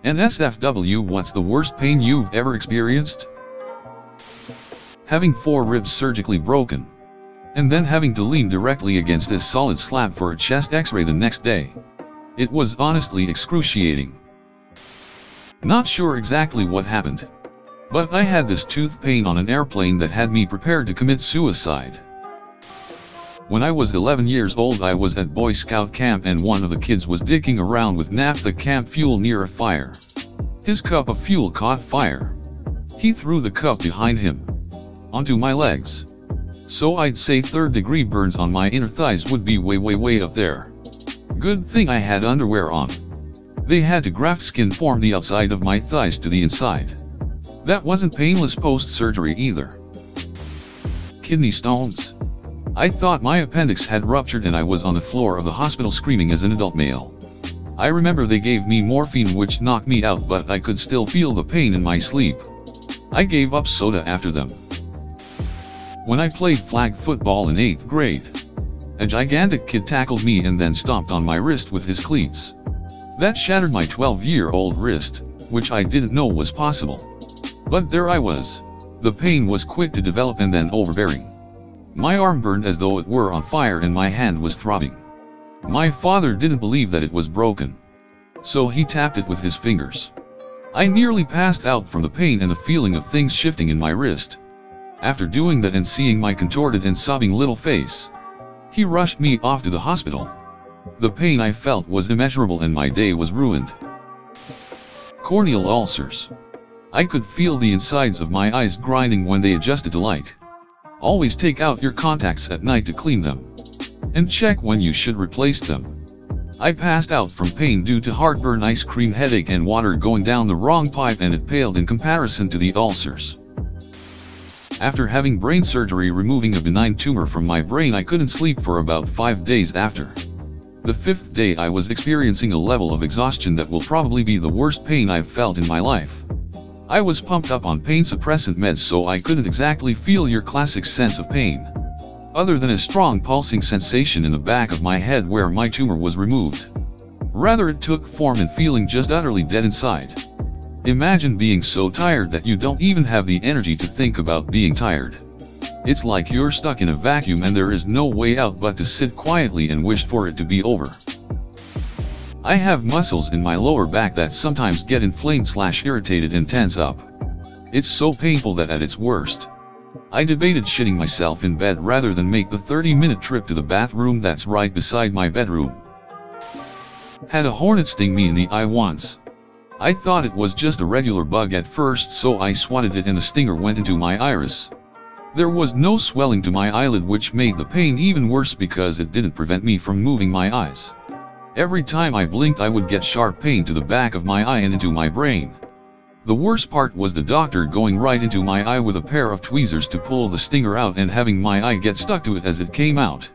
NSFW, what's the worst pain you've ever experienced? Having 4 ribs surgically broken, and then having to lean directly against a solid slab for a chest x-ray the next day. It was honestly excruciating. Not sure exactly what happened, but I had this tooth pain on an airplane that had me prepared to commit suicide. When I was 11 years old, I was at Boy Scout camp and one of the kids was dicking around with naphtha camp fuel near a fire. His cup of fuel caught fire. He threw the cup behind him onto my legs. So I'd say 3rd-degree burns on my inner thighs would be way up there. Good thing I had underwear on. They had to graft skin form the outside of my thighs to the inside. That wasn't painless post-surgery either. Kidney stones. I thought my appendix had ruptured and I was on the floor of the hospital screaming as an adult male. I remember they gave me morphine which knocked me out, but I could still feel the pain in my sleep. I gave up soda after them. When I played flag football in 8th grade, a gigantic kid tackled me and then stomped on my wrist with his cleats. That shattered my 12-year-old wrist, which I didn't know was possible. But there I was. The pain was quick to develop and then overbearing. My arm burned as though it were on fire and my hand was throbbing. My father didn't believe that it was broken, so he tapped it with his fingers. I nearly passed out from the pain and the feeling of things shifting in my wrist. After doing that and seeing my contorted and sobbing little face, he rushed me off to the hospital. The pain I felt was immeasurable and my day was ruined. Corneal ulcers. I could feel the insides of my eyes grinding when they adjusted to light. Always take out your contacts at night to clean them, and check when you should replace them. I passed out from pain due to heartburn, ice cream headache and water going down the wrong pipe, and it paled in comparison to the ulcers. After having brain surgery removing a benign tumor from my brain, I couldn't sleep for about 5 days after. The 5th day I was experiencing a level of exhaustion that will probably be the worst pain I've felt in my life. I was pumped up on pain suppressant meds, so I couldn't exactly feel your classic sense of pain, other than a strong pulsing sensation in the back of my head where my tumor was removed. Rather, it took form and feeling just utterly dead inside. Imagine being so tired that you don't even have the energy to think about being tired. It's like you're stuck in a vacuum and there is no way out but to sit quietly and wish for it to be over. I have muscles in my lower back that sometimes get inflamed/irritated and tense up. It's so painful that at its worst, I debated shitting myself in bed rather than make the 30-minute trip to the bathroom that's right beside my bedroom. Had a hornet sting me in the eye once. I thought it was just a regular bug at first, so I swatted it and the stinger went into my iris. There was no swelling to my eyelid, which made the pain even worse because it didn't prevent me from moving my eyes. Every time I blinked I would get sharp pain to the back of my eye and into my brain. The worst part was the doctor going right into my eye with a pair of tweezers to pull the stinger out and having my eye get stuck to it as it came out.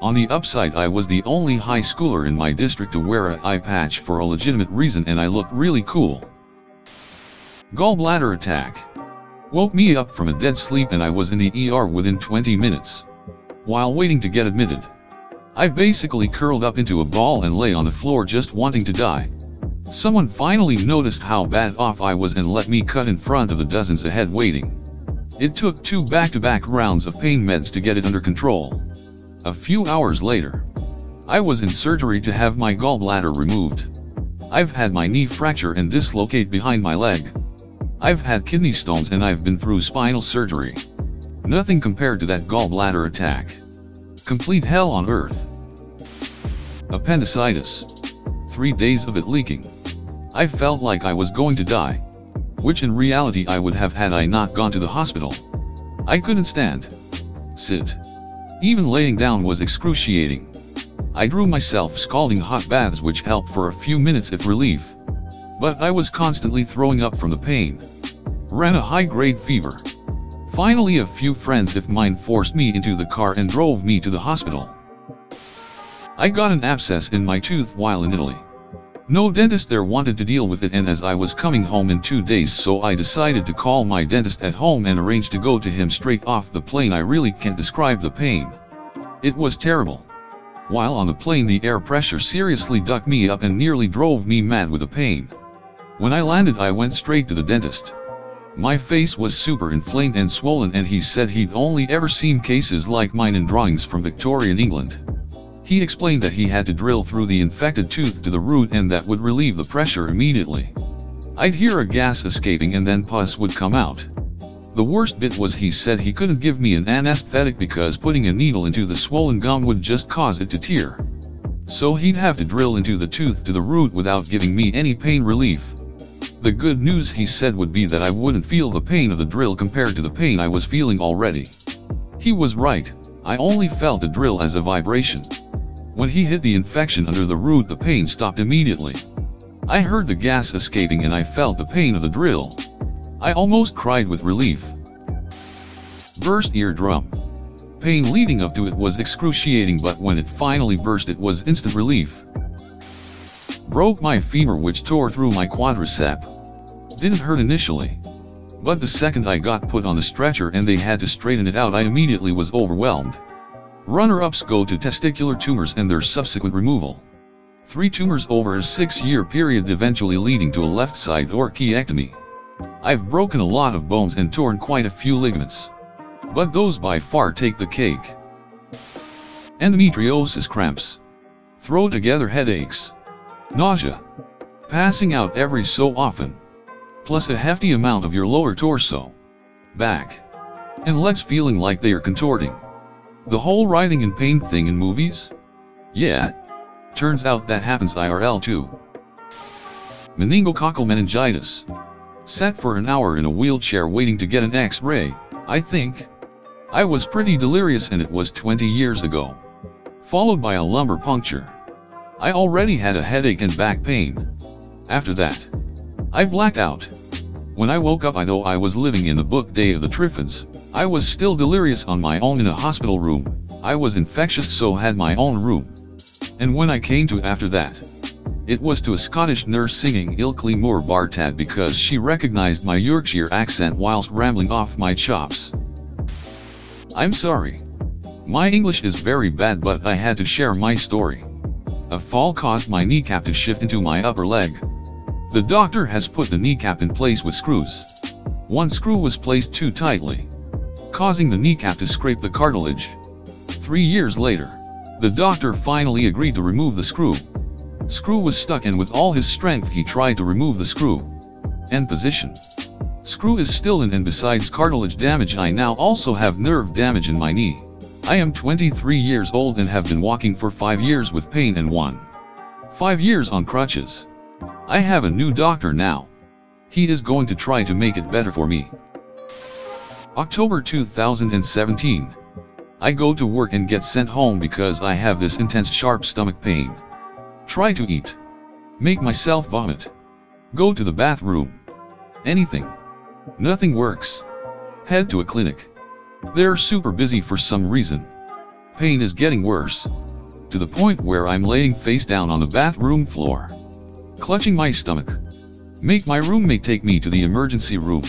On the upside, I was the only high schooler in my district to wear an eye patch for a legitimate reason and I looked really cool. Gallbladder attack. Woke me up from a dead sleep and I was in the ER within 20 minutes. While waiting to get admitted, I basically curled up into a ball and lay on the floor just wanting to die. Someone finally noticed how bad off I was and let me cut in front of the dozens ahead waiting. It took 2 back-to-back rounds of pain meds to get it under control. A few hours later, I was in surgery to have my gallbladder removed. I've had my knee fracture and dislocate behind my leg. I've had kidney stones and I've been through spinal surgery. Nothing compared to that gallbladder attack. Complete hell on earth. Appendicitis. 3 days of it leaking. I felt like I was going to die, which in reality I would have had I not gone to the hospital. I couldn't stand, sit. Even laying down was excruciating. I drew myself scalding hot baths which helped for a few minutes if relief, but I was constantly throwing up from the pain. Ran a high-grade fever. Finally, a few friends of mine forced me into the car and drove me to the hospital. I got an abscess in my tooth while in Italy. No dentist there wanted to deal with it, and as I was coming home in 2 days, so I decided to call my dentist at home and arrange to go to him straight off the plane. I really can't describe the pain. It was terrible. While on the plane, the air pressure seriously ducked me up and nearly drove me mad with the pain. When I landed, I went straight to the dentist. My face was super inflamed and swollen, and he said he'd only ever seen cases like mine in drawings from Victorian England. He explained that he had to drill through the infected tooth to the root, and that would relieve the pressure immediately. I'd hear a gas escaping and then pus would come out. The worst bit was he said he couldn't give me an anesthetic because putting a needle into the swollen gum would just cause it to tear. So he'd have to drill into the tooth to the root without giving me any pain relief. The good news, he said, would be that I wouldn't feel the pain of the drill compared to the pain I was feeling already. He was right. I only felt the drill as a vibration. When he hit the infection under the root, the pain stopped immediately. I heard the gas escaping and I felt the pain of the drill. I almost cried with relief. Burst eardrum. Pain leading up to it was excruciating, but when it finally burst, it was instant relief. Broke my femur, which tore through my quadricep. Didn't hurt initially, but the second I got put on the stretcher and they had to straighten it out, I immediately was overwhelmed. Runner-ups go to testicular tumors and their subsequent removal. 3 tumors over a 6-year period, eventually leading to a left side orchiectomy. I've broken a lot of bones and torn quite a few ligaments, but those by far take the cake. Endometriosis cramps. Throw together headaches. Nausea. Passing out every so often. Plus a hefty amount of your lower torso, back, and legs feeling like they are contorting. The whole writhing in pain thing in movies? Yeah. Turns out that happens IRL too. Meningococcal meningitis. Sat for an hour in a wheelchair waiting to get an X-ray, I think. I was pretty delirious, and it was 20 years ago. Followed by a lumbar puncture. I already had a headache and back pain. After that, I blacked out. When I woke up, though I was living in the book Day of the Triffids, I was still delirious on my own in a hospital room. I was infectious, so had my own room. And when I came to after that, it was to a Scottish nurse singing Ilkley Moor Bartad because she recognized my Yorkshire accent whilst rambling off my chops. I'm sorry. My English is very bad, but I had to share my story. A fall caused my kneecap to shift into my upper leg. The doctor has put the kneecap in place with screws. One screw was placed too tightly, causing the kneecap to scrape the cartilage. 3 years later, the doctor finally agreed to remove the screw. Screw was stuck, and with all his strength he tried to remove the screw. End position. Screw is still in, and besides cartilage damage, I now also have nerve damage in my knee. I am 23 years old and have been walking for 5 years with pain and 5 years on crutches. I have a new doctor now. He is going to try to make it better for me. October 2017. I go to work and get sent home because I have this intense sharp stomach pain. Try to eat. Make myself vomit. Go to the bathroom. Anything. Nothing works. Head to a clinic. They're super busy for some reason. Pain is getting worse, to the point where I'm laying face down on the bathroom floor, clutching my stomach. Make my roommate take me to the emergency room,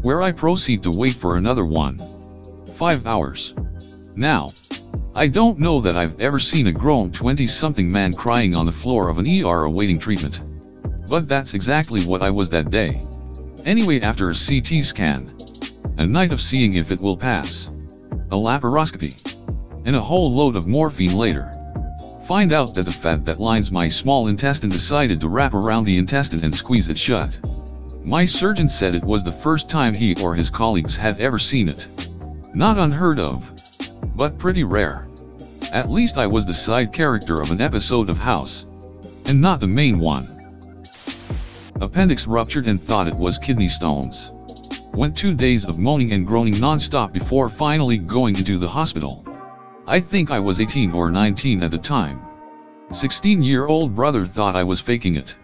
where I proceed to wait for another 5 hours. Now, I don't know that I've ever seen a grown 20-something man crying on the floor of an ER awaiting treatment, but that's exactly what I was that day. Anyway, after a CT scan, a night of seeing if it will pass, a laparoscopy, and a whole load of morphine later, find out that the fat that lines my small intestine decided to wrap around the intestine and squeeze it shut. My surgeon said it was the first time he or his colleagues had ever seen it. Not unheard of, but pretty rare. At least I was the side character of an episode of House, and not the main one. Appendix ruptured and thought it was kidney stones. Went 2 days of moaning and groaning non-stop before finally going into the hospital. I think I was 18 or 19 at the time. 16-year-old brother thought I was faking it.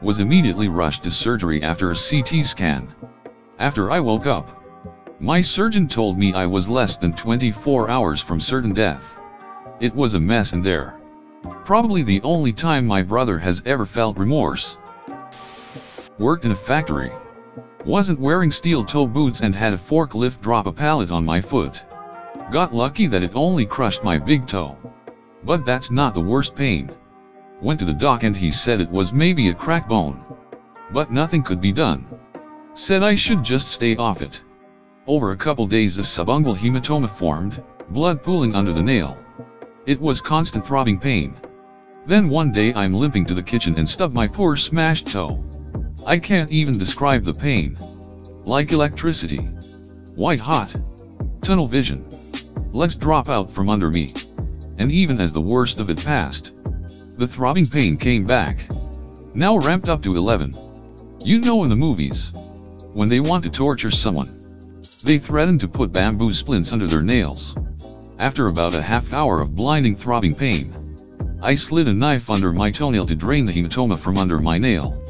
Was immediately rushed to surgery after a CT scan. After I woke up, my surgeon told me I was less than 24 hours from certain death. It was a mess in there. Probably the only time my brother has ever felt remorse. Worked in a factory. Wasn't wearing steel toe boots and had a forklift drop a pallet on my foot. Got lucky that it only crushed my big toe. But that's not the worst pain. Went to the doc and he said it was maybe a cracked bone. But nothing could be done. Said I should just stay off it. Over a couple days a subungual hematoma formed, blood pooling under the nail. It was constant throbbing pain. Then one day I'm limping to the kitchen and stub my poor smashed toe. I can't even describe the pain. Like electricity. White hot. Tunnel vision. Legs drop out from under me. And even as the worst of it passed, the throbbing pain came back. Now ramped up to 11. You know in the movies, when they want to torture someone, they threaten to put bamboo splints under their nails. After about a half hour of blinding throbbing pain, I slid a knife under my toenail to drain the hematoma from under my nail.